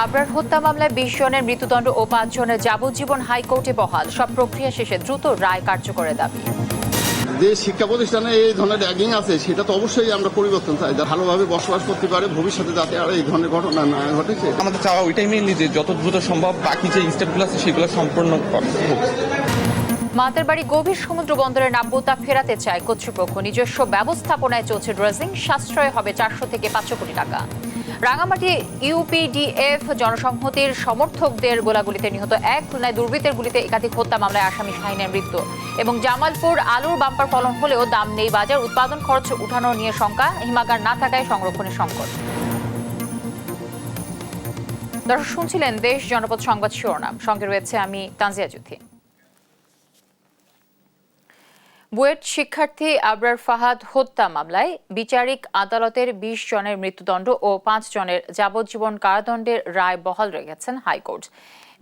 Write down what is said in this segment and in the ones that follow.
আবরার হত্যা মামলায় ২০ জনের মৃত্যুদণ্ড ও ৫ জনের যাবজ্জীবন হাইকোর্টে বহাল। সব প্রক্রিয়া শেষে দ্রুত রায় কার্যকরের দাবি। যে শিক্ষা প্রতিষ্ঠানে এই ধরনের র্যাগিং আছে সেটা তো অবশ্যই আমরা পরিবর্তন চাই, ভালোভাবে বসবাস করতে পারে, ভবিষ্যতে যাতে আর এই ধরনের ঘটনা না ঘটে। আমাদের চাওয়া ওইটাই মেইনলি যে যত দ্রুত সম্ভব বাকি যে স্টেপগুলো আছে সেগুলো সম্পূর্ণ হোক। মাতের বাড়ি গভীর সমুদ্র বন্দরের নাব্যতা ফেরাতে চায় কর্তৃপক্ষ। নিজস্ব ব্যবস্থাপনায় চলছে ড্রেজিং, সাশ্রয় হবে ৪০০ থেকে ৫০০ কোটি টাকা। রাঙামাটি ইউপিডিএফ জনসংহতির সমর্থকদের গোলাগুলিতে নিহত এক, খুলনায় দুর্বৃত্তের গুলিতে একাধিক হত্যা মামলায় আসামি শাহিনের মৃত্যু এবং জামালপুর আলুর বাম্পার ফলন হলেও দাম নেই বাজার, উৎপাদন খরচ উঠানো নিয়ে শঙ্কা, হিমাগার না থাকায় সংরক্ষণের সংকট। দর্শক শুনছিলেন দেশ জনপদ সংবাদ শিরোনাম, সঙ্গে রয়েছে আমি তানজিয়া জুথি। বুয়েট শিক্ষার্থী আবরার ফাহাদ হত্যা মামলায় বিচারিক আদালতের ২০ জনের মৃত্যুদণ্ড ও ৫ জনের যাবজ্জীবন কারাদণ্ডের রায় বহাল রেখেছেন হাইকোর্ট।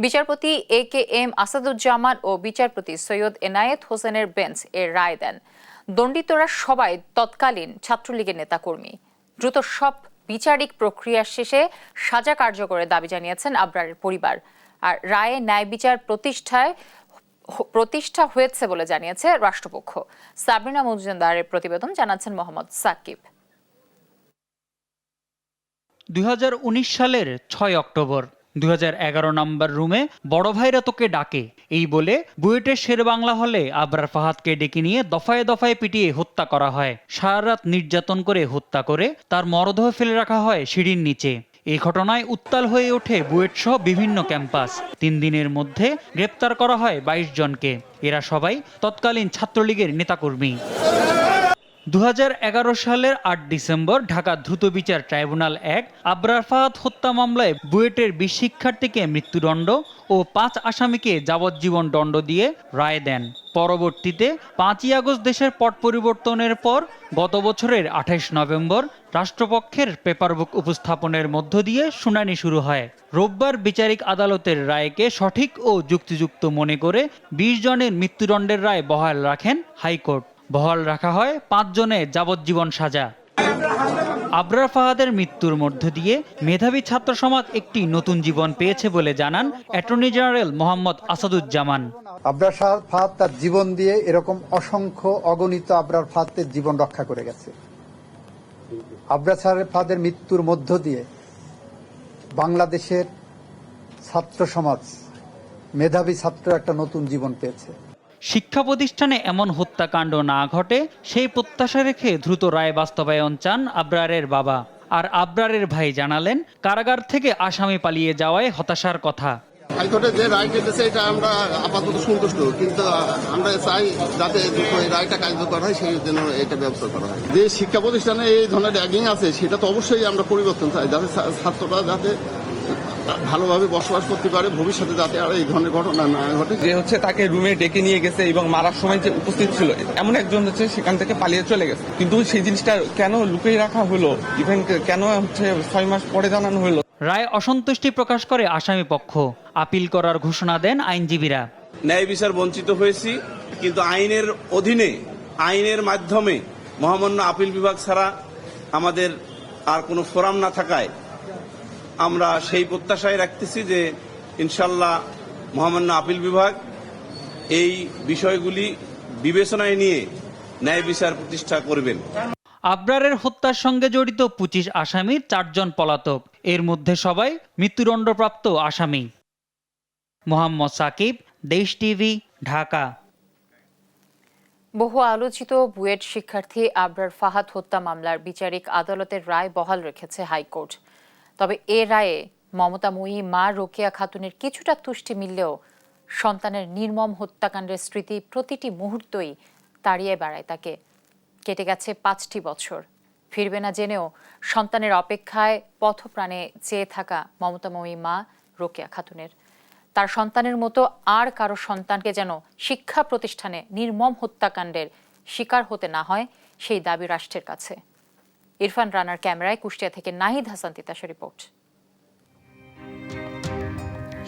বিচারপতি AKM আসাদুজ্জামান ও বিচারপতি সৈয়দ এনায়েত হোসেনের বেঞ্চ এর রায় দেন। দণ্ডিতরা সবাই তৎকালীন ছাত্রলীগের নেতাকর্মী। দ্রুত সব বিচারিক প্রক্রিয়া শেষে সাজা কার্যকরের দাবি জানিয়েছেন আবরারের পরিবার। আর রায়ে ন্যায় বিচার প্রতিষ্ঠা হয়েছে বলে জানিয়েছে রাষ্ট্রপক্ষ। সাবরিনা মজুমদারের প্রতিবেদন, জানাচ্ছেন মোহাম্মদ সাকিব। ২০১৯ সালের ৬ অক্টোবর ২০১১ নম্বর রুমে বড় ভাইরা তোকে ডাকে এই বলে বুয়েটের শেরবাংলা হলে আবরার ফাহাদকে ডেকে নিয়ে দফায় দফায় পিটিয়ে হত্যা করা হয়। সারা রাত নির্যাতন করে হত্যা করে তার মরদেহ ফেলে রাখা হয় সিঁড়ির নিচে। এই ঘটনায় উত্তাল হয়ে ওঠে বুয়েট সহ বিভিন্ন ক্যাম্পাস। ৩ দিনের মধ্যে গ্রেপ্তার করা হয় ২২ জনকে। এরা সবাই তৎকালীন ছাত্রলীগের নেতাকর্মী। ২০১১ সালের ৮ ডিসেম্বর ঢাকা দ্রুত বিচার ট্রাইব্যুনাল ১ আবরার ফাহাদ হত্যা মামলায় বুয়েটের ২০ শিক্ষার্থীকে মৃত্যুদণ্ড ও ৫ আসামিকে যাবজ্জীবন দণ্ড দিয়ে রায় দেন। পরবর্তীতে ৫ই আগস্ট দেশের পট পরিবর্তনের পর গত বছরের ২৮ নভেম্বর রাষ্ট্রপক্ষের পেপারবুক উপস্থাপনের মধ্য দিয়ে শুনানি শুরু হয়। রোববার বিচারিক আদালতের রায়কে সঠিক ও যুক্তিযুক্ত মনে করে ২০ জনের মৃত্যুদণ্ডের রায় বহাল রাখেন হাইকোর্ট। বহাল রাখা হয় ৫ জনের যাবজ্জীবন সাজা। আবরার ফাহাদের মৃত্যুর মধ্য দিয়ে মেধাবী ছাত্র সমাজ একটি নতুন জীবন পেয়েছে বলে জানান অ্যাটর্নি জেনারেল মোহাম্মদ আসাদুজ্জামান। আবরার ফাহাদ তার জীবন দিয়ে এরকম অসংখ্য অগণিত আবরার ফাহাদের জীবন রক্ষা করে গেছে। আবরার ফাহাদের মৃত্যুর মধ্য দিয়ে বাংলাদেশের ছাত্র সমাজ, মেধাবী ছাত্র একটা নতুন জীবন পেয়েছে। শিক্ষা প্রতিষ্ঠানে এমন হত্যাকাণ্ড না ঘটে সেই প্রত্যাশা রেখে দ্রুত রায় বাস্তবায়ন চান আবরারের বাবা। আর আবরারের ভাই জানালেন কারাগার থেকে আসামি পালিয়ে যাওয়ায় হতাশার কথা। হাইকোর্টে যে রায় কেটেছে এটা আমরা আপাতত সন্তুষ্ট, কিন্তু আমরা চাই যাতে এই রায়টা কার্যকর হয়, সেই জন্য এটা ব্যবস্থা করা হয়। যে শিক্ষা প্রতিষ্ঠানে এই ধরনের র্যাগিং আছে সেটা তো অবশ্যই আমরা পরিবর্তন চাই, যাতে ছাত্ররা যাতে ভালোভাবে বসবাস করতে পারে, ভবিষ্যতে যাতে আর এই ধরনের ঘটনা না ঘটে। যে তাকে রুমে ডেকে নিয়ে গেছে এবং মারার সময় যে উপস্থিত ছিল এমন একজন সেখান থেকে পালিয়ে চলে গেছে, কিন্তু সেই জিনিসটা কেন লুকিয়ে রাখা হলো, ইভেন কেন ৬ মাস পরে জানানো হলো। রায় অসন্তুষ্টি প্রকাশ করে আসামি পক্ষ। আপিল করার ঘোষণা দেন আইনজীবীরা। ন্যায় বিচার বঞ্চিত হয়েছি, কিন্তু আইনের অধীনে আইনের মাধ্যমে মহামান্য আপিল বিভাগ ছাড়া আমাদের আর কোনো ফোরাম না থাকায় আমরা সেই প্রত্যাশায় রাখতেছি যে ইনশাল্লাহ মহামান্য আপিল বিভাগ এই বিষয়গুলি বিবেচনায় নিয়ে ন্যায় বিচার প্রতিষ্ঠা করবেন। আবরারের হত্যার সঙ্গে জড়িত ২৫ আসামির ৪ জন পলাতক, এর মধ্যে সবাই মৃত্যুদণ্ডপ্রাপ্ত আসামি। মোহাম্মদ সাকিব, দেশ টিভি, ঢাকা। বহু আলোচিত বুয়েট শিক্ষার্থী আবরার ফাহাদ হত্যা মামলার বিচারিক আদালতের রায় বহাল রেখেছে হাইকোর্ট। তবে এ রায়ে মমতাময়ী মা রোকেয়া খাতুনের কিছুটা তুষ্টি মিললেও সন্তানের নির্মম হত্যাকাণ্ডের স্মৃতি প্রতিটি মুহূর্তই তাড়িয়ে বেড়ায় তাকে। কেটে গেছে ৫টি বছর, ফিরবে না জেনেও সন্তানের অপেক্ষায় পথপ্রাণে চেয়ে থাকা মমতাময়ী মা রোকেয়া খাতুনের। তার সন্তানের মতো আর কারো সন্তানকে যেন শিক্ষা প্রতিষ্ঠানে নির্মম হত্যাকাণ্ডের শিকার হতে না হয়, সেই দাবি রাষ্ট্রের কাছে। ইরফান রানার ক্যামেরায় কুষ্টিয়া থেকে নাহিদ হাসান তিতাসের রিপোর্ট।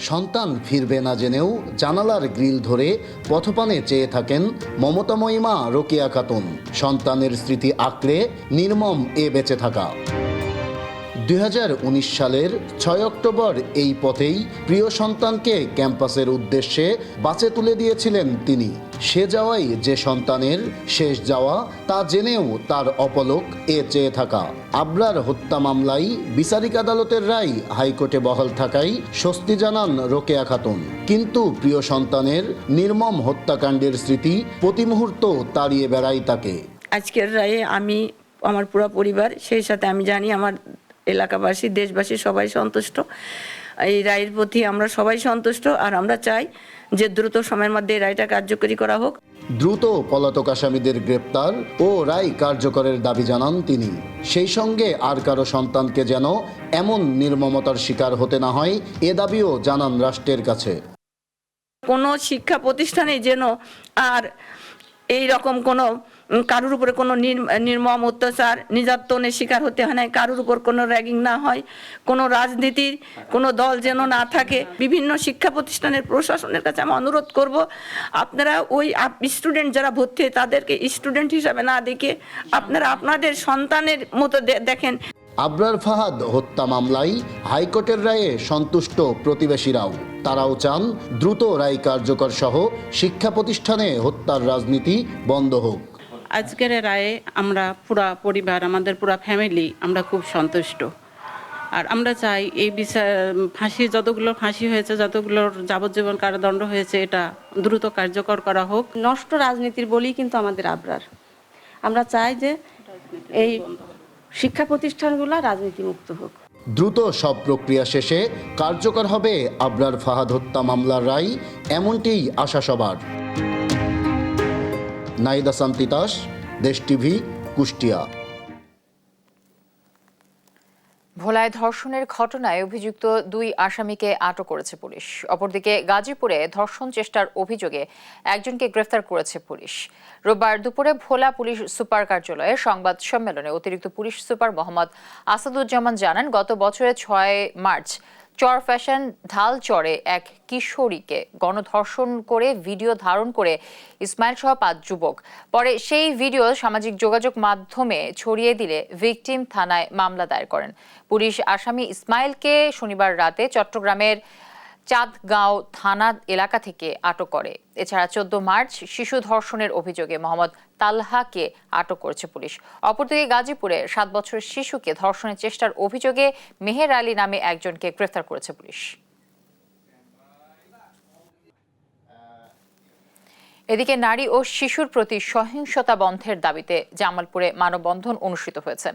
সন্তান ফিরবে না জেনেও জানালার গ্রিল ধরে পথপানে চেয়ে থাকেন মমতাময়ী মা রোকেয়া খাতুন। সন্তানের স্মৃতি আঁকড়ে নির্মম এ বেঁচে থাকা। 2019 সালের 6 অক্টোবর এই পথেই প্রিয় সন্তানকে ক্যাম্পাসের উদ্দেশ্যে বাসে তুলে দিয়েছিলেন তিনি। সে যাওয়াই যে সন্তানের শেষ যাওয়া তা জেনেও তার অপলক চেয়ে থাকা। আবরার হত্যা মামলায় বিচারিক আদালতের রায় হাইকোর্টে বহাল থাকায় স্বস্তি জানান রোকেয়া খাতুন। কিন্তু প্রিয় সন্তানের নির্মম হত্যাকাণ্ডের স্মৃতি প্রতি মুহূর্ত তাড়িয়ে বেড়ায় তাকে। আজকের রায়ে আমি, আমার পুরো পরিবার, সেই সাথে আমি জানি আমার এলাকাবাসী, দেশবাসী সবাই সন্তুষ্ট। এই রায়ের প্রতি আমরা সবাই সন্তুষ্ট, আর আমরা চাই যে দ্রুত সময়ের মধ্যে এই রায়টা কার্যকরী করা হোক। দ্রুত পলাতক আসামিদের গ্রেপ্তার ও রায় কার্যকরের দাবি জানান তিনি। সেই সঙ্গে আর কারো সন্তানকে যেন এমন নির্মমতার শিকার হতে না হয় এ দাবিও জানান রাষ্ট্রের কাছে। কোনো শিক্ষা প্রতিষ্ঠানে যেন আর এই রকম কোনো কারোর উপরে কোনো নির্মম অত্যাচার, নির্যাতনের শিকার হতে হয় না, কারোর উপর কোনো র্যাগিং না হয়, কোনো রাজনীতির কোনো দল যেন না থাকে। বিভিন্ন শিক্ষা প্রতিষ্ঠানের প্রশাসনের কাছে আমি অনুরোধ করব, আপনারা ওই স্টুডেন্ট যারা ভর্তি হয় তাদেরকে স্টুডেন্ট হিসাবে না দেখে আপনারা আপনাদের সন্তানের মতো দেখেন। আবরার ফাহাদ হত্যা মামলায় হাইকোর্টের রায়ে সন্তুষ্ট প্রতিবেশীরাও। তারাও চান দ্রুত রায় কার্যকর সহ শিক্ষা প্রতিষ্ঠানে হত্যার রাজনীতি বন্ধ হোক। আজকের রায়ে আমরা পুরা পরিবার, আমাদের পুরা ফ্যামিলি আমরা খুব সন্তুষ্ট। আর আমরা চাই এই বিচার ফাঁসি, যতগুলো ফাঁসি হয়েছে, যতগুলোর যাবজ্জীবন কারাদণ্ড হয়েছে, এটা দ্রুত কার্যকর করা হোক। নষ্ট রাজনীতির বলেই কিন্তু আমাদের আবরার। আমরা চাই যে এই শিক্ষা প্রতিষ্ঠানগুলো রাজনীতিমুক্ত হোক। দ্রুত সব প্রক্রিয়া শেষে কার্যকর হবে আবরার ফাহাদ হত্যা মামলার রায়, এমনটিই আশা সবার। নাইদা সান্তিতাস, দেশ টিভি, কুষ্টিয়া। ভোলায় ধর্ষণের ঘটনায় অভিযুক্ত 2 আসামিকে আটক করেছে পুলিশ। অপরদিকে গাজীপুরে ধর্ষণ চেষ্টার অভিযোগে একজনকে গ্রেফতার করেছে পুলিশ। রোববার দুপুরে ভোলা পুলিশ সুপার কার্যালয়ে সংবাদ সম্মেলনে অতিরিক্ত পুলিশ সুপার মোহাম্মদ আসাদুজ্জামান জানান, গত বছরের 6 মার্চ চর ফ্যাশন ঢালচরে এক কিশোরীকে গণধর্ষণ করে ভিডিও ধারণ করে ইসমাইল সহ 5 যুবক। পরে সেই ভিডিও সামাজিক যোগাযোগ মাধ্যমে ছড়িয়ে দিলে ভিকটিম থানায় মামলা দায়ের করেন পুলিশ। আসামি ইসমাইলকে শনিবার রাতে চট্টগ্রামের চাঁদগাঁও থানা এলাকা থেকে আটক করে। এছাড়া 14 মার্চ শিশু ধর্ষণের অভিযোগে মোহাম্মদ তালহাকে আটক করেছে পুলিশ। অপরদিকে গাজীপুরে 7 বছরের শিশুকে ধর্ষণের চেষ্টার অভিযোগে মেহের আলী নামে একজনকে গ্রেফতার করেছে পুলিশ। এদিকে নারী ও শিশুর প্রতি সহিংসতা বন্ধের দাবিতে জামালপুরে মানববন্ধন অনুষ্ঠিত হয়েছে।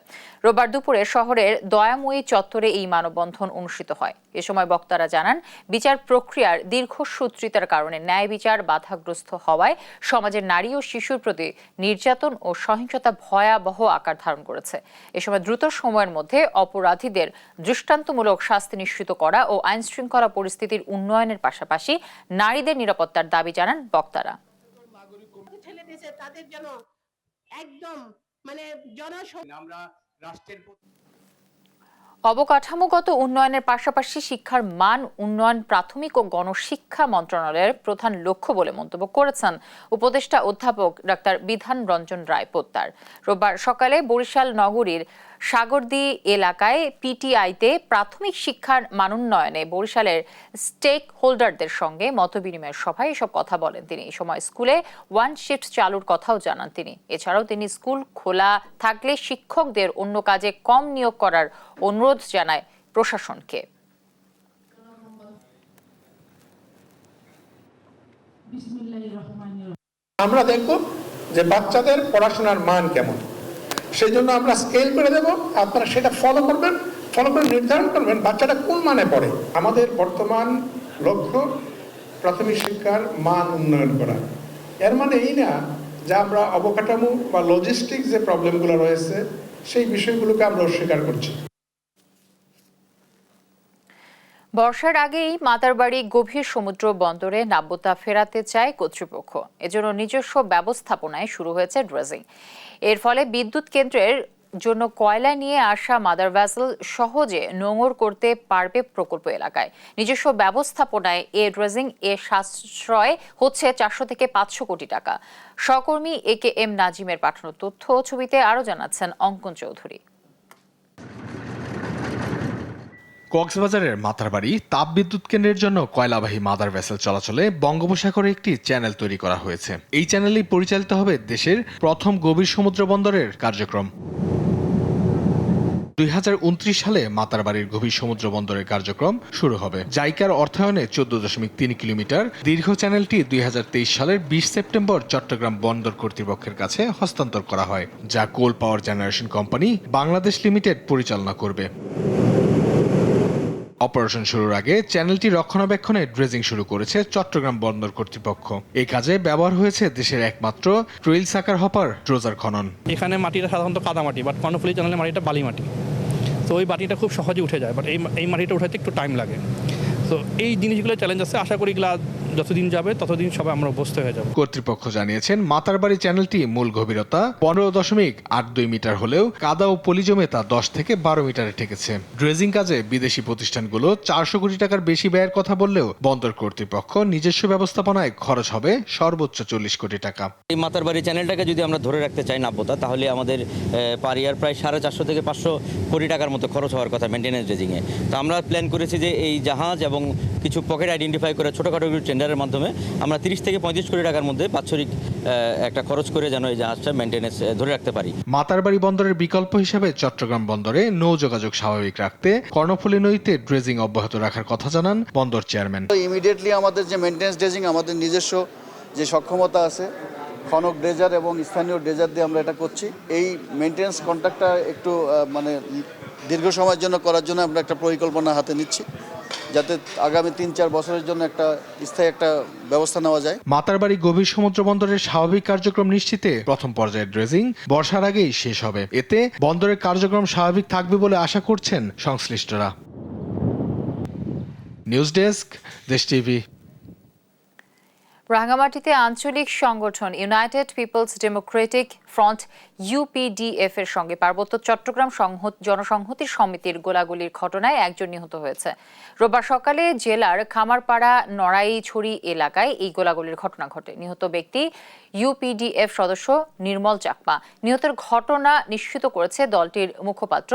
রোববার দুপুরে শহরের দয়াময়ী চত্বরে এই মানববন্ধন অনুষ্ঠিত হয়। এ সময় বক্তারা জানান, বিচার প্রক্রিয়ার দীর্ঘসূত্রিতার কারণে ন্যায় বিচার বাধাগ্রস্ত হওয়ায় সমাজের নারী ও শিশুর প্রতি নির্যাতন ও সহিংসতা ভয়াবহ আকার ধারণ করেছে। এ সময় দ্রুত সময়ের মধ্যে অপরাধীদের দৃষ্টান্তমূলক শাস্তি নিশ্চিত করা ও আইন শৃঙ্খলা পরিস্থিতির উন্নয়নের পাশাপাশি নারীদের নিরাপত্তার দাবি জানান বক্তারা। তাদের জন্য একদম আমরা রাষ্ট্রের অবকাঠামোগত উন্নয়নের পাশাপাশি শিক্ষার মান উন্নয়ন প্রাথমিক ও গণশিক্ষা মন্ত্রণালয়ের প্রধান লক্ষ্য বলে মন্তব্য করেছেন উপদেষ্টা অধ্যাপক ডাক্তার বিধান রঞ্জন রায় পোদ্দার। রোববার সকালে বরিশাল নগরীর সাগরদী এলাকায় পিটিআইতে প্রাথমিক শিক্ষার মানোন্নয়নে বরিশালের স্টেক হোল্ডারদের সঙ্গে মতবিনিময় সভায় এসব কথা বলেন তিনি। এই সময় স্কুলে 1 শিফট চালুর কথাও জানান তিনি। এছাড়াও তিনি স্কুল খোলা থাকলে শিক্ষকদের অন্য কাজে কম নিয়োগ করার অনুরোধ জানায় প্রশাসনকে। আমরা দেখব যে বাচ্চাদের পড়াশোনার মান কেমন, সেই জন্য আমরা স্কেল করে দেব, আপনারা সেটা ফলো করবেন, ফলো করে নির্ধারণ করবেন বাচ্চাটা কোন মানে পড়ে। আমাদের বর্তমান লক্ষ্য প্রাথমিক শিক্ষার মান উন্নয়ন করা। এর মানে এই না যে আমরা অবকাঠামো বা লজিস্টিক যে প্রবলেমগুলো রয়েছে সেই বিষয়গুলোকে আমরা অস্বীকার করছি। বর্ষার আগেই মাতারবাড়ি গভীর সমুদ্র বন্দরে নাব্যতা ফেরাতে চায় কর্তৃপক্ষ। এজন্য নিজস্ব ব্যবস্থাপনায় শুরু হয়েছে ড্রেজিং। এর ফলে বিদ্যুৎ কেন্দ্রের জন্য কয়লা নিয়ে আসা মাদার ভেসেল সহজে নোঙর করতে পারবে প্রকল্প এলাকায়। নিজস্ব ব্যবস্থাপনায় এ ড্রেজিং সাশ্রয় হচ্ছে 400 থেকে 500 কোটি টাকা। সহকর্মী AKM নাজিমের পাঠানো তথ্য ছবিতে আরো জানাচ্ছেন অঙ্কন চৌধুরী। কক্সবাজারের মাতারবাড়ি তাপবিদ্যুৎ কেন্দ্রের জন্য কয়লাবাহী মাদার ভেসেল চলাচলে বঙ্গোপসাগরে একটি চ্যানেল তৈরি করা হয়েছে। এই চ্যানেলেই পরিচালিত হবে দেশের প্রথম গভীর সমুদ্র বন্দরের কার্যক্রম। 2029 সালে মাতারবাড়ির গভীর সমুদ্র বন্দরের কার্যক্রম শুরু হবে। জাইকার অর্থায়নে 14.3 কিলোমিটার দীর্ঘ চ্যানেলটি 2023 সালের 20 সেপ্টেম্বর চট্টগ্রাম বন্দর কর্তৃপক্ষের কাছে হস্তান্তর করা হয়, যা coal power generation company Bangladesh limited পরিচালনা করবে। অপারেশন শুরুর আগে চ্যানেলটি রক্ষণাবেক্ষণে ড্রেজিং শুরু করেছে চট্টগ্রাম বন্দর কর্তৃপক্ষ। এই কাজে ব্যবহার হয়েছে দেশের একমাত্র ট্রেইল সাকার হপার ড্রোজার খনন। এখানে মাটিটা সাধারণত কাদা মাটি, বাট কর্ণফুলী চ্যানেলের মাটিটা বালি মাটি, তো ওই মাটিটা খুব সহজে উঠে যায়, বাট এই মাটিটা উঠাতে একটু টাইম লাগে। তো এই জিনিসগুলো চ্যালেঞ্জ আছে, আশা করি এগুলা যতদিন যাবে ততদিন সবাই আমরা অভ্যস্ত হয়ে যাব। কর্তৃপক্ষ জানিয়েছেন মাতারবাড়ি চ্যানেলটি মূল গভীরতা 15.82 মিটার হলেও কাদা ও পলি জমে তা 10 থেকে 12 মিটারে ঠেকেছে। ড্রেজিং কাজে বিদেশি প্রতিষ্ঠানগুলো 400 কোটি টাকার বেশি ব্যয়ের কথা বললেও বন্দর কর্তৃপক্ষ নিজস্ব ব্যবস্থাপনায় খরচ হবে সর্বোচ্চ 40 কোটি টাকা। এই মাতারবাড়ি চ্যানেলটাকে যদি আমরা ধরে রাখতে চাই নাব্যতা, তাহলে আমাদের পার ইয়ার প্রায় 450 থেকে 500 কোটি টাকার মতো খরচ হওয়ার কথা মেনটেন্যান্স ড্রেজিংয়ে। তো আমরা প্ল্যান করেছি যে এই জাহাজ এবং কিছু পকেট আইডেন্টিফাই করে ছোটোখাটো টেন্ডারের মাধ্যমে আমরা 30 থেকে 35 কোটি টাকার মধ্যে বাৎসরিক একটা খরচ করে যেন এই জাহাজটা মেনটেন্যান্স ধরে রাখতে পারি। মাতারবাড়ি বন্দরের বিকল্প হিসেবে চট্টগ্রাম বন্দরে নৌ যোগাযোগ স্বাভাবিক রাখতে কর্ণফুলী নদীতে ড্রেজিং অব্যাহত রাখার কথা জানান বন্দর চেয়ারম্যান। ইমিডিয়েটলি আমাদের যে মেনটেন্যান্স ড্রেজিং, আমাদের নিজস্ব যে সক্ষমতা আছে, খনক ড্রেজার এবং স্থানীয় ড্রেজার দিয়ে আমরা এটা করছি। এই মেনটেন্যান্স কন্ট্রাক্টটা একটু মানে দীর্ঘ সময়ের জন্য করার জন্য আমরা একটা পরিকল্পনা হাতে নিচ্ছি, যাতে আগামী 3-4 বছরের জন্য একটা স্থায়ী একটা ব্যবস্থা নেওয়া যায়। মাতারবাড়ি গভীর সমুদ্র বন্দরের স্বাভাবিক কার্যক্রম নিশ্চিতে প্রথম পর্যায়ের ড্রেজিং বর্ষার আগেই শেষ হবে। এতে বন্দরের কার্যক্রম স্বাভাবিক থাকবে বলে আশা করছেন সংশ্লিষ্টরা। News desk, Desh TV. রাঙ্গামাটিতে আঞ্চলিক সংগঠন United Peoples Democratic Front UPDF এর সঙ্গে পার্বত্য চট্টগ্রাম জনসংহতি সমিতির গোলাগুলির ঘটনায় একজন নিহত হয়েছে। রোববার সকালে জেলার খামারপাড়া নড়াইছড়ি এলাকায় এই গোলাগুলির ঘটনা ঘটে। নিহত ব্যক্তি ইউপিডিএফ সদস্য নির্মল চাকমা। নিহতের ঘটনা নিশ্চিত করেছে দলটির মুখপাত্র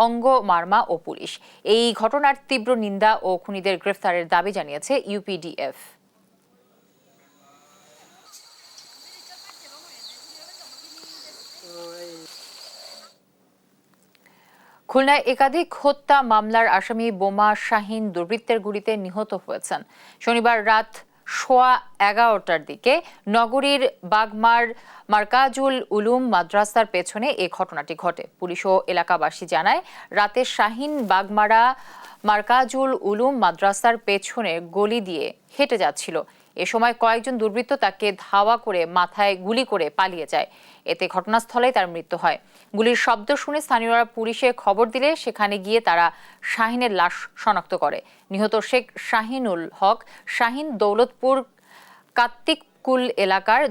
অঙ্গ মার্মা ও পুলিশ। এই ঘটনার তীব্র নিন্দা ও খুনিদের গ্রেফতারের দাবি জানিয়েছে ইউপিডিএফ। খুলনায় একাধিক হত্যা মামলার আসামি বোমা শাহিন দুর্বৃত্তের গুলিতে নিহত হয়েছেন। শনিবার রাত 11:15টার দিকে নগরীর বাগমার মার্কাজুল উলুম মাদ্রাসার পেছনে এ ঘটনাটি ঘটে। পুলিশ ও এলাকাবাসী জানায়, রাতে শাহিন বাগমারা মার্কাজুল উলুম মাদ্রাসার পেছনে গলি দিয়ে হেঁটে যাচ্ছিল। এ সময় কয়েকজন দুর্বৃত্ত তাকে ধাওয়া করে মাথায় গুলি করে পালিয়ে যায়। এতে ঘটনাস্থলেই তার মৃত্যু হয়। গুলির শব্দ শুনে স্থানীয়রা পুলিশে খবর দিলে সেখানে গিয়ে তারা শাহিনের লাশ শনাক্ত করে। নিহত শেখ শাহিনুল হক শাহিন দৌলতপুর কাত্তিকুল এলাকার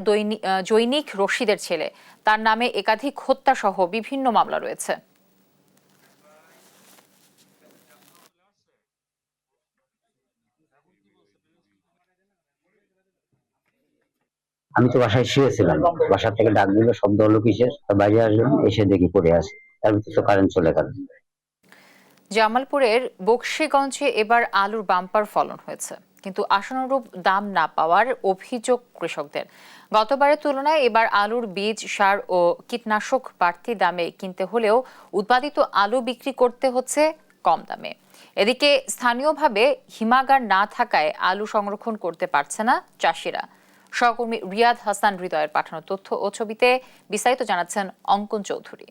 জৈনিক রশিদের ছেলে। তার নামে একাধিক হত্যা সহ বিভিন্ন মামলা রয়েছে। আমি তো বাসায় শুয়েছিলাম, বাসা থেকে ডাক দিল, শব্দ হলো কিসের, বাইরে আসলাম, এসে দেখি পড়ে আছে, তার ভিতরে তো কারেন্ট চলে গেল। জামালপুরের বকশীগঞ্জে এবার আলুর বাম্পার ফলন হয়েছে, কিন্তু আশানুরূপ দাম না পাওয়ার অভিযোগ কৃষকদের। গতবারের তুলনায় এবার আলুর বীজ, সার ও কীটনাশক বাড়তি দামে কিনতে হলেও উৎপাদিত আলু বিক্রি করতে হচ্ছে কম দামে। এদিকে স্থানীয়ভাবে হিমাগার না থাকায় আলু সংরক্ষণ করতে পারছে না চাষিরা। সহকর্মী রিয়াদ হাসান হৃদয়ের পাঠানো তথ্য ও ছবিতে বিস্তারিত জানাচ্ছেন অঙ্কন চৌধুরী।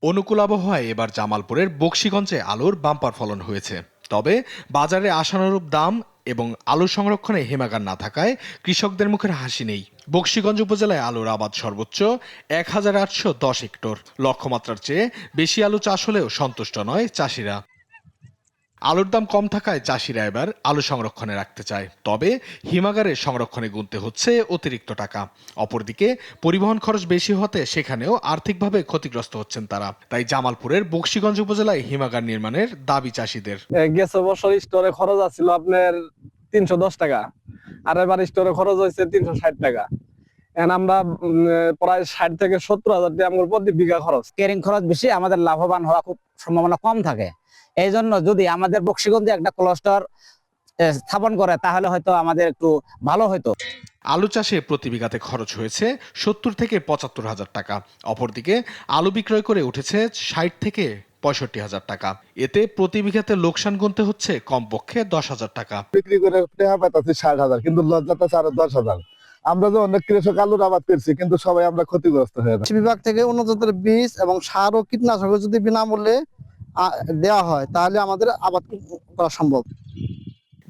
অনুকূল আবহাওয়ায় এবার জামালপুরের বকশীগঞ্জে আলুর বাম্পার ফলন হয়েছে। তবে বাজারে আশানুরূপ দাম এবং আলু সংরক্ষণে হিমাগার না থাকায় কৃষকদের মুখের হাসি নেই। বকশীগঞ্জ উপজেলায় আলুর আবাদ সর্বোচ্চ 1810 হেক্টর। লক্ষ্যমাত্রার চেয়ে বেশি আলু চাষ হলেও সন্তুষ্ট নয় চাষিরা। আলুর দাম কম থাকায় চাষিরা এবার আলু সংরক্ষণে রাখতে চায়, তবে হিমাগারে সংরক্ষণে গুনতে হচ্ছে অতিরিক্ত টাকা। অপরদিকে পরিবহন খরচ বেশি হতে সেখানেও আর্থিকভাবে ক্ষতিগ্রস্ত হচ্ছেন তারা। তাই জামালপুরের বকশীগঞ্জ উপজেলায় হিমাগার নির্মাণের দাবি চাষিদের। গেছে বছর স্টোরে খরচ আছিল আপনার 310 টাকা, আর এবার স্টোরে খরচ হয়েছে 360 টাকা। আমরা প্রায় 60 থেকে 70,000 টাকা আমার প্রতি বিঘা খরচ। ক্যারিং খরচ বেশি, আমাদের লাভবান হওয়া খুব সম্ভাবনা কম থাকে। এই জন্য যদি আমাদের বক্সিগঞ্জে একটা ক্লাস্টার স্থাপন করে তাহলে হয়তো আমাদের একটু ভালো হতো। আলু চাষে প্রতি বিঘাতে খরচ হয়েছে 70 থেকে 75,000 টাকা। অপরদিকে আলু বিক্রয় করে উঠেছে 60 থেকে 65,000 টাকা। এতে প্রতি বিঘাতে লোকসান গুনতে হচ্ছে কমপক্ষে 10,000 টাকা। বিক্রি করে টাকা পাইতেছি 60,000, কিন্তু লজ্জাটা 10,000। আমরা যে অনেক কৃষক আলুর আবাদ করছি, কিন্তু সবাই আমরা ক্ষতিগ্রস্ত হয়ে যাচ্ছি। বিভাগ থেকে উন্নত জাতের বীজ এবং সার ও কীটনাশক যদি বিনামূল্যে দেওয়া হয় তাহলে আমাদের আবাদ করা সম্ভব।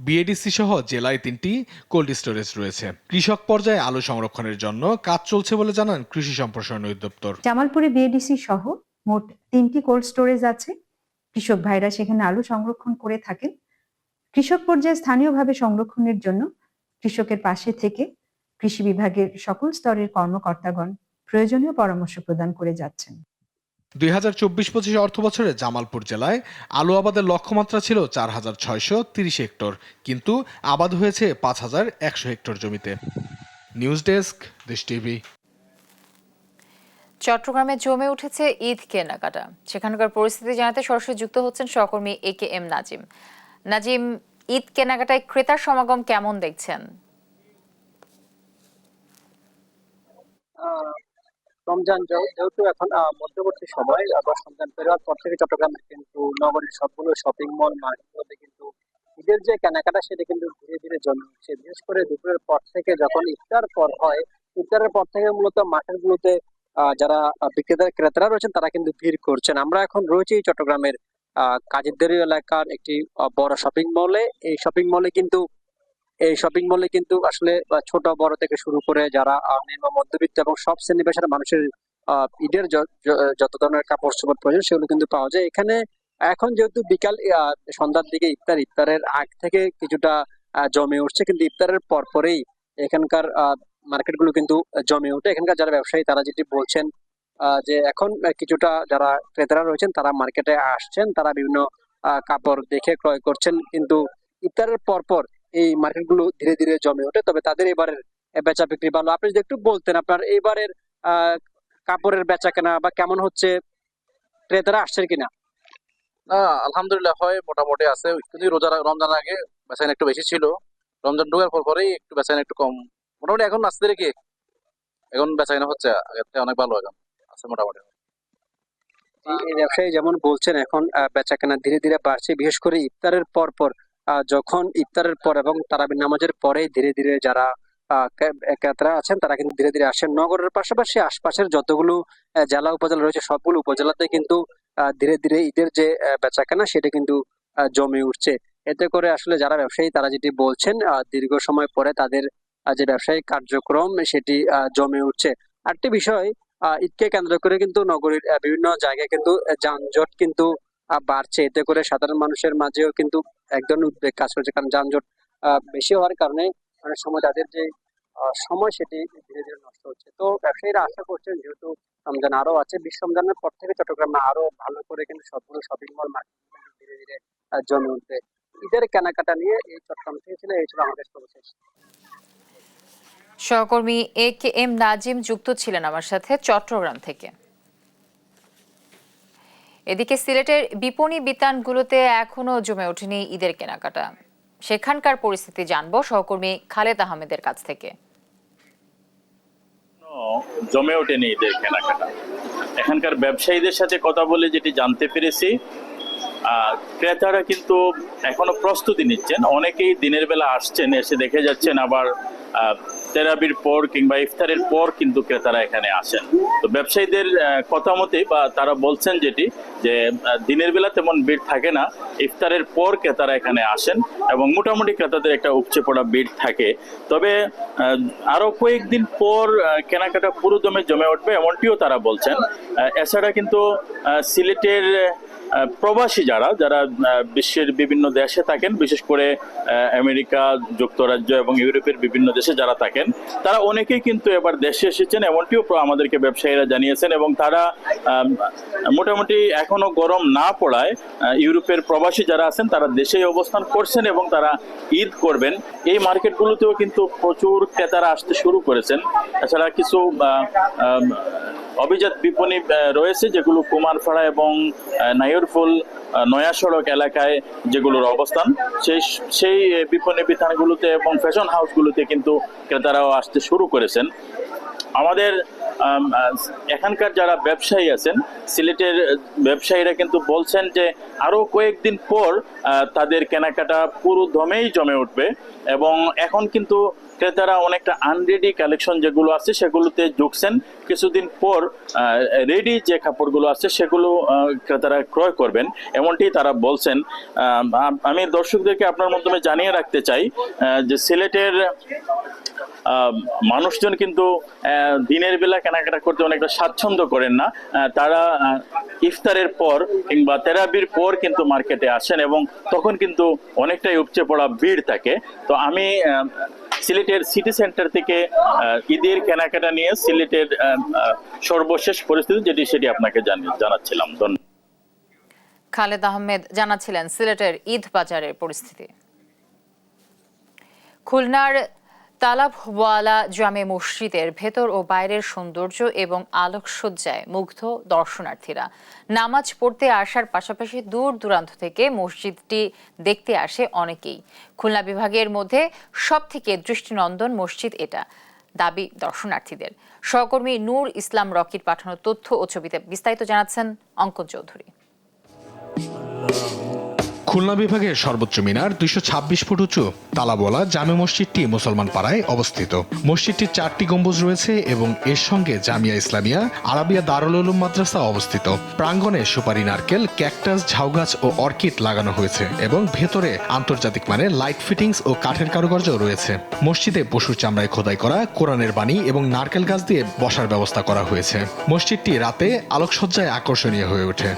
বিএডিসি সহ জেলায় 3টি কোল্ড স্টোরেজ রয়েছে। কৃষক পর্যায়ে আলু সংরক্ষণের জন্য কাজ চলছে বলে জানান কৃষি সম্প্রসারণ অধিদপ্তর। জামালপুরে বিএডিসি সহ মোট 3টি কোল্ড স্টোরেজ আছে। কৃষক ভাইরা সেখানে আলু সংরক্ষণ করে থাকেন। কৃষক পর্যায়ে স্থানীয়ভাবে সংরক্ষণের জন্য কৃষকের পাশে থেকে কৃষি বিভাগের সকল স্তরের কর্মকর্তাগণ প্রয়োজনীয় পরামর্শ প্রদান করে যাচ্ছেন। 2024-25 অর্থ বছরে জামালপুর জেলায় আলু আবাদের লক্ষ্যমাত্রা ছিল 4,630 হেক্টর, কিন্তু আবাদ হয়েছে 5,100 হেক্টর জমিতে। News desk, Desh TV. চট্টগ্রামে জমে উঠেছে ঈদ কেনাকাটা। সেখানকার পরিস্থিতি জানাতে সরাসরি যুক্ত হচ্ছেন সহকর্মী AKM নাজিম। নাজিম, ঈদ কেনাকাটায় ক্রেতার সমাগম কেমন দেখছেন? রমজান যেহেতু এখন মধ্যবর্তী সময়, আবার রমজান পেরোয়ার পর থেকে চট্টগ্রামে কিন্তু নগরীর সবগুলো শপিং মল মার্কেটগুলোতে কিন্তু ঈদের যে কেনাকাটা সেটা কিন্তু ধীরে ধীরে জমে উঠছে। বিশেষ করে দুপুরের পর থেকে যখন ইফতার পর হয়, ইফতারের পর থেকে মূলত মার্কেটগুলোতে যারা বিক্রেতা ক্রেতারা রয়েছেন তারা কিন্তু ভিড় করছেন। আমরা এখন রয়েছি চট্টগ্রামের কাজীরদেরী এলাকার একটি বড় শপিং মলে। এই শপিং মলে কিন্তু আসলে ছোট বড় থেকে শুরু করে যারা নিম্ন মধ্যবিত্ত এবং সব শ্রেণী পেশার মানুষের ঈদের যত ধরনের কাপড় চোপড় প্রয়োজন সেগুলো কিন্তু পাওয়া যায় এখানে। এখন যেহেতু বিকাল সন্ধ্যার দিকে ইফতারের আগ থেকে কিছুটা জমে উঠছে, কিন্তু ইফতারের পরেই এখানকার মার্কেটগুলো কিন্তু জমে ওঠে। এখানকার যারা ব্যবসায়ী তারা যেটি বলছেন যে এখন কিছুটা যারা ক্রেতারা রয়েছেন তারা মার্কেটে আসছেন, তারা বিভিন্ন কাপড় দেখে ক্রয় করছেন, কিন্তু ইফতারের পর এই মার্কেটগুলো ধীরে ধীরে জমে ওঠে। তবে তাদের এবারের বেচা বিক্রি ভালো। আপনি যদি একটু বলতেন আপনার এবারের কাপড়ের বেচা কেনা বা কেমন হচ্ছে, ক্রেতারা আসছেন কিনা? আলহামদুলিল্লাহ হয়, মোটামুটি আছে। কিন্তু রমজান আগে বেচাকেনা একটু বেশি ছিল, রমজান ঢোকার পরেই একটু বেচাকেনা একটু কম। মোটামুটি এখন আসতে রেখে এখন বেচাকেনা হচ্ছে আগের থেকে অনেক ভালো এখন আছে মোটামুটি। এই ব্যবসায়ী যেমন বলছেন এখন বেচা কেনা ধীরে ধীরে বাড়ছে, বিশেষ করে ইফতারের পর যখন ইফতারের পর এবং তারাবির নামাজের পরে ধীরে ধীরে যারা ক্রেতারা আছেন তারা কিন্তু ধীরে ধীরে আসেন। নগরের পাশাপাশি আশপাশের যতগুলো জেলা উপজেলা রয়েছে সবগুলো উপজেলাতে কিন্তু ধীরে ধীরে ঈদের যে বেচা কেনা সেটা কিন্তু জমে উঠছে। এতে করে আসলে যারা ব্যবসায়ী তারা যেটি বলছেন দীর্ঘ সময় পরে তাদের যে ব্যবসায়িক কার্যক্রম সেটি জমে উঠছে। আরেকটি বিষয়, ঈদকে কেন্দ্র করে কিন্তু নগরীর বিভিন্ন জায়গায় কিন্তু যানজট কিন্তু বাড়ছে। এতে করে সাধারণ মানুষের মাঝেও কিন্তু এক ধরনের উদ্বেগ কাজ করছে, কারণ যানজট বেশি হওয়ার কারণে অনেক সময় তাদের যে সময় সেটি ধীরে ধীরে নষ্ট হচ্ছে। তো ব্যবসায়ীরা আশা করছেন যেহেতু রমজান আরো আছে, বিশ্ব রমজানের পর থেকে চট্টগ্রামে আরো ভালো করে কিন্তু সবগুলো শপিং মল মার্কেট ধীরে ধীরে জমে উঠবে। ঈদের কেনাকাটা নিয়ে এই চট্টগ্রাম থেকে ছিল আমাদের সর্বশেষ। সহকর্মী AKM নাজিম যুক্ত ছিলেন আমার সাথে চট্টগ্রাম থেকে। এদিকে সিলেটের বিপণী বিতানগুলোতে এখনো জমে ওঠেনি ঈদের কেনাকাটা। সেখানকার পরিস্থিতি জানবো সহকর্মী খালেদ আহমেদের কাছ থেকে। জমে ওঠেনি ঈদের কেনাকাটা। এখানকার ব্যবসায়ীদের সাথে কথা বলে যেটি জানতে পেরেছি, ক্রেতারা কিন্তু এখনো প্রস্তুতি নিচ্ছেন। অনেকেই দিনের বেলা আসছেন, এসে দেখে যাচ্ছেন, আবার তেরাবির পর কিংবা ইফতারের পর কিন্তু ক্রেতারা এখানে আসেন। তো ব্যবসায়ীদের কথা মতে বা তারা বলছেন যেটি যে দিনের বেলা তেমন ভিড় থাকে না, ইফতারের পর ক্রেতারা এখানে আসেন এবং মোটামুটি ক্রেতাদের একটা উপচে পড়া ভিড় থাকে। তবে আরো কয়েকদিন পর কেনাকাটা পুরো দমে জমে উঠবে এমনটিও তারা বলছেন। এছাড়া কিন্তু সিলেটের প্রবাসী যারা বিশ্বের বিভিন্ন দেশে থাকেন, বিশেষ করে আমেরিকা যুক্তরাজ্য এবং ইউরোপের বিভিন্ন দেশে যারা থাকেন, তারা অনেকেই কিন্তু এবার দেশে এসেছেন, এমনটিও আমাদেরকে ব্যবসায়ীরা জানিয়েছেন। এবং তারা মোটামুটি এখনো গরম না পড়ায় ইউরোপের প্রবাসী যারা আছেন তারা দেশেই অবস্থান করছেন এবং তারা ঈদ করবেন। এই মার্কেটগুলোতেও কিন্তু প্রচুর ক্রেতারা আসতে শুরু করেছেন। এছাড়া কিছু অভিজাত বিপণী রয়েছে যেগুলো কুমারপাড়া এবং নাইরফুল নয়া সড়ক এলাকায় যেগুলোর অবস্থান, সেই বিপণী বিতানগুলোতে এবং ফ্যাশন হাউসগুলোতে কিন্তু ক্রেতারাও আসতে শুরু করেছেন। আমাদের এখানকার যারা ব্যবসায়ী আছেন, সিলেটের ব্যবসায়ীরা কিন্তু বলছেন যে আরো কয়েকদিন পর তাদের কেনাকাটা পুরো দমেই জমে উঠবে এবং এখন কিন্তু ক্রেতারা অনেকটা আনরেডি কালেকশন যেগুলো আছে সেগুলোতে ঢুকছেন। কিছুদিন পর রেডি যে কাপড়গুলো আছে সেগুলো ক্রেতারা ক্রয় করবেন, এমনটি তারা বলছেন। আমি দর্শকদেরকে আপনার মাধ্যমে জানিয়ে রাখতে চাই যে সিলেটের মানুষজন কিন্তু দিনের বেলা কেনাকাটা করতে অনেকটা স্বাচ্ছন্দ্য করেন না। তারা ইফতারের পর কিংবা তেরাবির পর কিন্তু মার্কেটে আসেন এবং তখন কিন্তু অনেকটাই উপচে পড়া ভিড় থাকে। তো আমি সিলেটের সিটি সেন্টার থেকে ঈদের কেনাকাটা নিয়ে সিলেটের সর্বশেষ পরিস্থিতি সেটি আপনাকে জানাচ্ছিলাম। ধন্যবাদ। খালেদ আহমেদ জানাচ্ছিলেন সিলেটের ঈদ বাজারের পরিস্থিতি। খুলনার তালাবওয়ালা জামে মসজিদের ভেতর ও বাইরের সৌন্দর্য এবং আলোকসজ্জায় মুগ্ধ দর্শনার্থীরা। নামাজ পড়তে আসার পাশাপাশি দূর দূরান্ত থেকে মসজিদটি দেখতে আসে অনেকেই। খুলনা বিভাগের মধ্যে সবথেকে দৃষ্টিনন্দন মসজিদ এটা দাবি দর্শনার্থীদের। সহকর্মী নূর ইসলাম রকির পাঠানো তথ্য ও ছবিতে বিস্তারিত জানাচ্ছেন অঙ্কন চৌধুরী। খুলনা বিভাগের সর্বোচ্চ মিনার 226 ফুট উঁচু তালাবওয়ালা জামে মসজিদটি মুসলমান পাড়ায় অবস্থিত। মসজিদটির 4টি গম্বুজ রয়েছে এবং এর সঙ্গে জামিয়া ইসলামিয়া আরাবিয়া দারুল উলুম মাদ্রাসা অবস্থিত। প্রাঙ্গণে সুপারি, নারকেল, ক্যাকটাস, ঝাউগাছ ও অর্কিড লাগানো হয়েছে এবং ভেতরে আন্তর্জাতিক মানের লাইট ফিটিংস ও কাঠের কারুকার্য রয়েছে। মসজিদে পশুর চামড়ায় খোদাই করা কোরআনের বাণী এবং নারকেল গাছ দিয়ে বসার ব্যবস্থা করা হয়েছে। মসজিদটি রাতে আলোকসজ্জায় আকর্ষণীয় হয়ে ওঠে।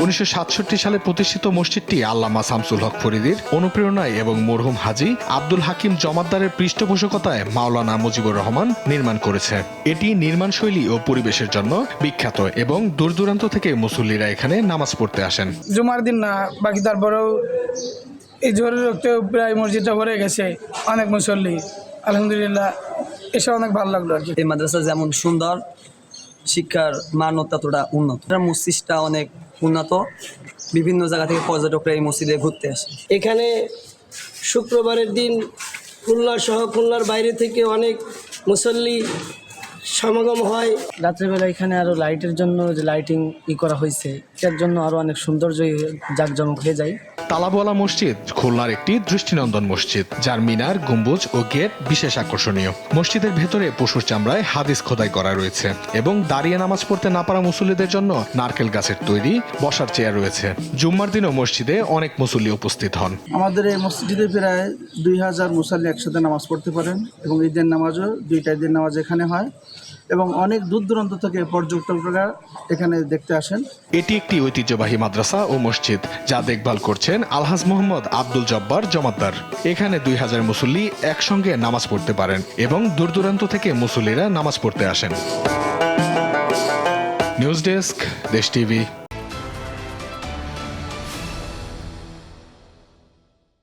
1967 সালে প্রতিষ্ঠিত মসজিদটি আল্লামা শামসুল হক ফরিদির অনুপ্রেরণায় এবং মরহুম হাজী আব্দুল হাকিম জমাদ্দারের পৃষ্ঠপোষকতায় মাওলানা মুজিবুর রহমান নির্মাণ করেছে। এটি নির্মাণশৈলী ও পরিবেশের জন্য বিখ্যাত এবং দূর দূরান্ত থেকে মুসল্লিরা এখানে নামাজ পড়তে আসেন। জুমার দিন না, বাকি তারপরেও এই জোরের রক্তেও প্রায় মসজিদটা ভরে গেছে, অনেক মুসল্লি। আলহামদুলিল্লাহ, এসে অনেক ভালো লাগলো আর কি। এই মাদ্রাসা যেমন সুন্দর, শিক্ষার মান ততটা উন্নত। মসজিদটা অনেক উন্নত, বিভিন্ন জায়গা থেকে পর্যটকরা এই মসজিদে ঘুরতে আসে। এখানে শুক্রবারের দিন খুলনা সহ খুলনার বাইরে থেকে অনেক মুসল্লি সমাগম হয়। রাত্রেবেলা এখানে আরো লাইটের জন্য যে লাইটিং করা হয়েছে, এর জন্য আরো অনেক সৌন্দর্য জাঁকজমক হয়ে যায়। তালাবওয়ালা মসজিদ খুলনার একটি দৃষ্টিনন্দন মসজিদ, যার মিনার, গম্বুজ ও গেট বিশেষ আকর্ষণীয়। মসজিদের ভেতরে পশুর চামড়ায় হাদিস খোদাই করা রয়েছে এবং দাঁড়িয়ে নামাজ পড়তে না পারা মুসল্লিদের জন্য নারকেল গাছের তৈরি বসার চেয়ার রয়েছে। জুম্মার দিনও মসজিদে অনেক মুসল্লি উপস্থিত হন। আমাদের এই মসজিদে প্রায় 2000 মুসল্লি একসাথে নামাজ পড়তে পারেন এবং ঈদের নামাজও 2টা ঈদের নামাজ এখানে হয় এবং অনেক দূর দূরান্ত থেকে পর্যটকরা এখানে দেখতে আসেন। এটি একটি ঐতিহ্যবাহী মাদ্রাসা ও মসজিদ যা দেখভাল করছেন আলহাজ মোহাম্মদ আব্দুল জব্বার জমাদ্দার। এখানে 2000 মুসল্লি একসঙ্গে নামাজ পড়তে পারেন এবং দূর দূরান্ত থেকে মুসল্লিরা নামাজ পড়তে আসেন। News desk, Desh TV.